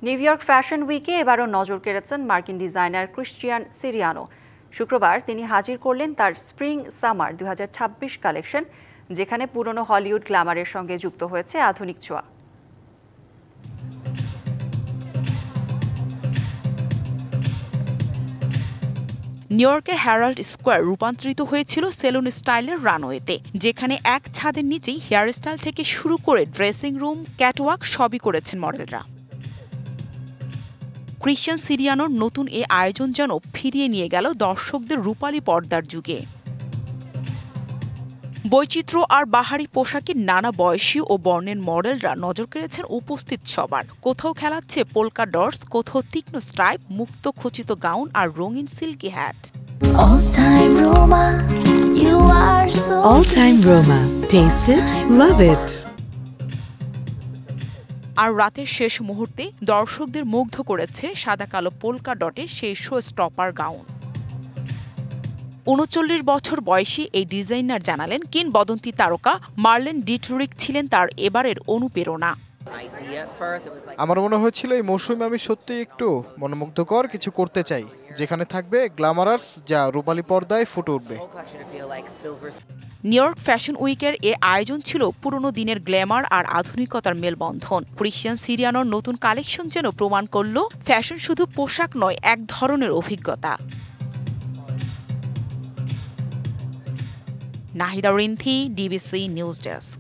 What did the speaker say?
New York fashion উইকে এবারও নজর কেড়েছেন মার্কিন ডিজাইনার ক্রিশ্চিয়ান সিরিয়ানো। শুক্রবার তিনি হাজির করলেন তার স্প্রিং সামার 2026 কালেকশন, যেখানে পুরনো হলিউড গ্ল্যামারের সঙ্গে যুক্ত হয়েছে আধুনিক ছোঁয়া। নিউ ইয়র্কের হ্যারাল্ড স্কোয়ার রূপান্তরিত হয়েছিল সেলুন স্টাইলের রানওয়েতে, যেখানে এক ছাদের নিচেই হেয়ারস্টাইল থেকে শুরু করে ড্রেসিং রুম, ক্যাটওয়াক সবই করেছেন মডেলরা। ক্রিশ্চিয়ান সিরিয়ানোর নতুন এ আয়োজন যেন ফিরিয়ে নিয়ে গেল দর্শকদের রূপালী পর্দার যুগে। বৈচিত্র্য আর বাহারি পোশাকে নানা বয়সী ও বর্ণের মডেলরা নজর কেড়েছেন উপস্থিত সবার। কোথাও খেলাচ্ছে পোলকা ডটস, কোথাও তীক্ষ্ণ স্ট্রাইপ, মুক্ত খচিত গাউন আর রঙিন silky hat. All time Roma. Taste it, love it. আর রাতের শেষ মুহূর্তে দর্শকদের মুগ্ধ করেছে সাদা কালো পোলকা ডটের সেই শো স্টপার গাউন। ৩৯ বছর বয়সী এই ডিজাইনার জানালেন, কিংবদন্তি তারকা মার্লেন ডিটরিক ছিলেন তার এবারের অনুপ্রেরণা। আমার মনে হয়েছিল এই মৌসুমে আমি সত্যিই একটু মনোমুগ্ধকর কিছু করতে চাই, যেখানে থাকবে গ্ল্যামারাস যা রূপালী পর্দায় ফুটে উঠবে। নিউ ইয়র্ক ফ্যাশন উইকের এ আয়োজন ছিল পুরনো দিনের গ্ল্যামার আর আধুনিকতার মেলবন্ধন। ক্রিশ্চিয়ান সিরিয়ানোর নতুন কালেকশন যেন প্রমাণ করল ফ্যাশন শুধু পোশাক নয়, এক ধরনের অভিজ্ঞতা। Nahida Rinthi, DBC news desk.